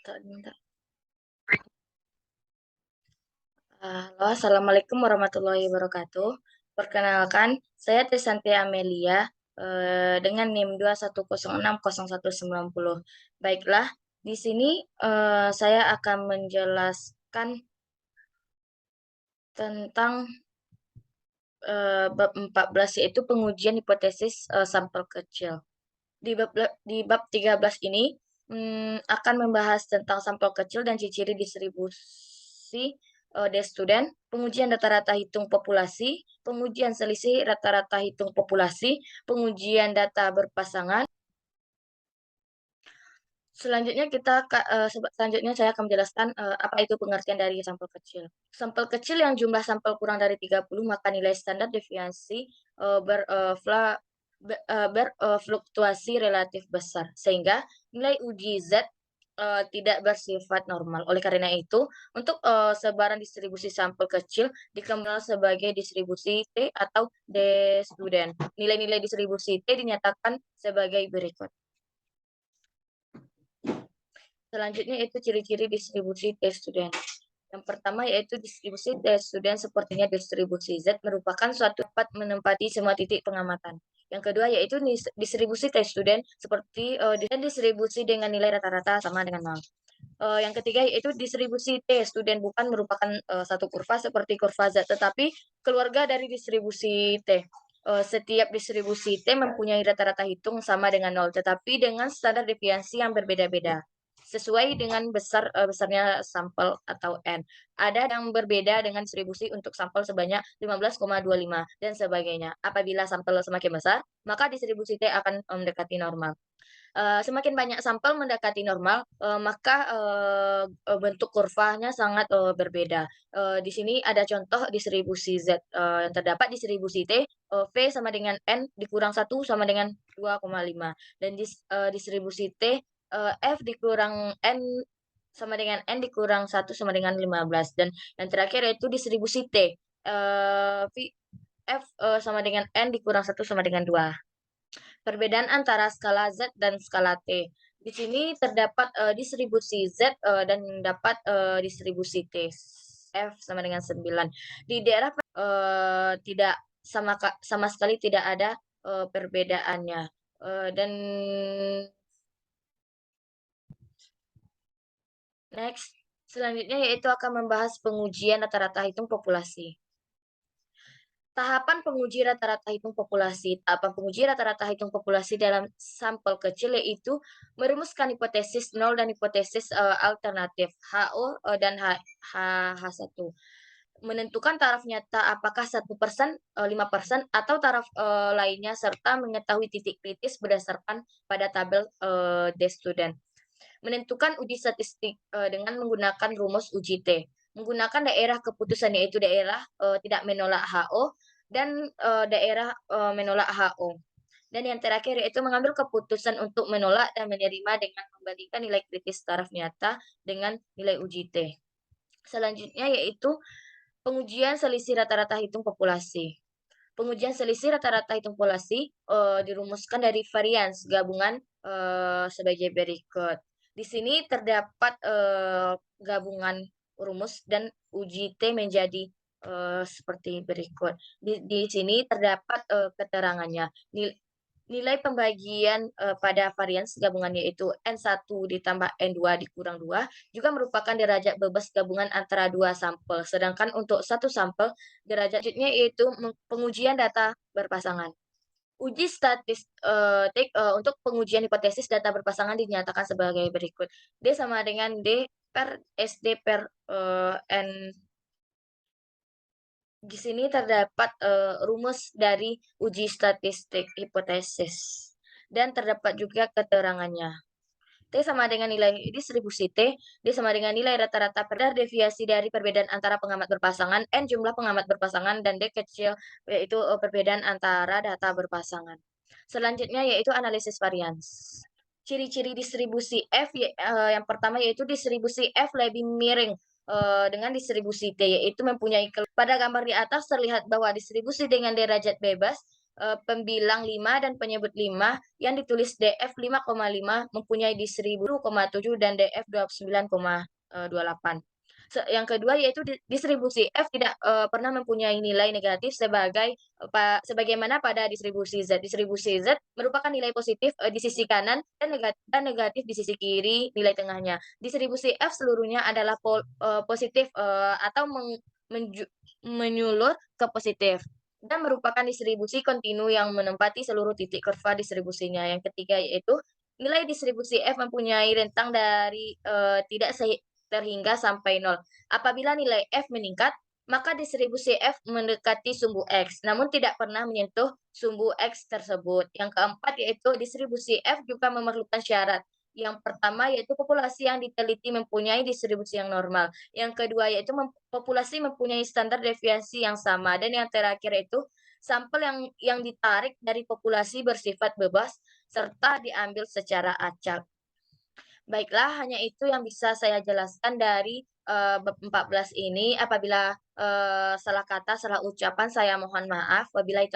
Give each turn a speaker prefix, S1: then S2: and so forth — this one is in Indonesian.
S1: Bentar. Halo, Assalamualaikum warahmatullahi wabarakatuh. Perkenalkan, saya Trisanti Amelia dengan NIM 2106019. Baiklah, di sini saya akan menjelaskan tentang bab 14 yaitu pengujian hipotesis sampel kecil. Di bab 13 ini akan membahas tentang sampel kecil dan ciri-ciri distribusi des student, pengujian rata-rata hitung populasi, pengujian selisih rata-rata hitung populasi, pengujian data berpasangan. Selanjutnya saya akan menjelaskan apa itu pengertian dari sampel kecil. Sampel kecil yang jumlah sampel kurang dari 30, maka nilai standar deviasi berfluktuasi relatif besar, sehingga nilai uji Z tidak bersifat normal. Oleh karena itu, untuk sebaran distribusi sampel kecil dikenal sebagai distribusi T atau D student. Nilai-nilai distribusi T dinyatakan sebagai berikut. Selanjutnya yaitu ciri-ciri distribusi T student. Yang pertama yaitu distribusi T student sepertinya distribusi Z merupakan suatu dapat menempati semua titik pengamatan. Yang kedua yaitu distribusi T student seperti dan distribusi dengan nilai rata-rata sama dengan 0. Yang ketiga yaitu distribusi T student bukan merupakan satu kurva seperti kurva Z, tetapi keluarga dari distribusi T. Setiap distribusi T mempunyai rata-rata hitung sama dengan 0, tetapi dengan standar deviasi yang berbeda-beda sesuai dengan besarnya sampel atau N. Ada yang berbeda dengan distribusi untuk sampel sebanyak 15,25 dan sebagainya. Apabila sampel semakin besar, maka distribusi T akan mendekati normal. Semakin banyak sampel mendekati normal, maka bentuk kurvanya sangat berbeda. Di sini ada contoh distribusi Z yang terdapat distribusi T, V sama dengan N dikurang 1 sama dengan 2,5. Dan distribusi T, F dikurang N sama dengan N dikurang 1 sama dengan 15. Dan yang terakhir yaitu distribusi T, F sama dengan N dikurang 1 sama dengan 2. Perbedaan antara skala Z dan skala T. Di sini terdapat distribusi Z dan dapat distribusi T. F sama dengan 9. Di daerah tidak sama sekali tidak ada perbedaannya. Dan next, selanjutnya yaitu akan membahas pengujian rata-rata hitung populasi. Tahapan penguji rata-rata hitung populasi. Tahapan penguji rata-rata hitung populasi dalam sampel kecil yaitu merumuskan hipotesis 0 dan hipotesis alternatif HO dan H1. Menentukan taraf nyata apakah 1%, 5%, atau taraf lainnya, serta mengetahui titik kritis berdasarkan pada tabel D student. Menentukan uji statistik dengan menggunakan rumus uji T. Menggunakan daerah keputusan yaitu daerah tidak menolak HO dan daerah menolak HO. Dan yang terakhir yaitu mengambil keputusan untuk menolak dan menerima dengan membandingkan nilai kritis taraf nyata dengan nilai uji T. Selanjutnya yaitu pengujian selisih rata-rata hitung populasi. Pengujian selisih rata-rata hitung populasi dirumuskan dari varians gabungan sebagai berikut. Di sini terdapat gabungan rumus dan uji T menjadi seperti berikut. Di sini terdapat keterangannya. Nilai pembagian pada varians gabungan yaitu N1 ditambah N2 dikurang 2 juga merupakan derajat bebas gabungan antara dua sampel. Sedangkan untuk satu sampel, derajatnya yaitu pengujian data berpasangan. Uji statistik untuk pengujian hipotesis data berpasangan dinyatakan sebagai berikut. D sama dengan D per SD per N. Di sini terdapat rumus dari uji statistik hipotesis dan terdapat juga keterangannya. T sama dengan nilai distribusi T, D sama dengan nilai rata-rata per deviasi dari perbedaan antara pengamat berpasangan, N jumlah pengamat berpasangan, dan D kecil yaitu perbedaan antara data berpasangan. Selanjutnya yaitu analisis varians. Ciri-ciri distribusi F yang pertama yaitu distribusi F lebih miring dengan distribusi T, yaitu mempunyai pada gambar di atas terlihat bahwa distribusi dengan derajat bebas pembilang 5 dan penyebut 5 yang ditulis DF 5,5 mempunyai distribusi 10,7 dan DF 29,28. Yang kedua yaitu distribusi F tidak, pernah mempunyai nilai negatif sebagaimana pada distribusi Z. Distribusi Z merupakan nilai positif, di sisi kanan dan negatif di sisi kiri nilai tengahnya. Distribusi F seluruhnya adalah positif, atau menyulur ke positif dan merupakan distribusi kontinu yang menempati seluruh titik kurva distribusinya. Yang ketiga yaitu nilai distribusi F mempunyai rentang dari, tidak terhingga sampai nol. Apabila nilai F meningkat, maka distribusi F mendekati sumbu X, namun tidak pernah menyentuh sumbu X tersebut. Yang keempat yaitu distribusi F juga memerlukan syarat. Yang pertama yaitu populasi yang diteliti mempunyai distribusi yang normal. Yang kedua yaitu populasi mempunyai standar deviasi yang sama. Dan yang terakhir itu sampel yang ditarik dari populasi bersifat bebas serta diambil secara acak. Baiklah, hanya itu yang bisa saya jelaskan dari, bab 14 ini. Apabila, salah kata, salah ucapan, saya mohon maaf. Wabillahi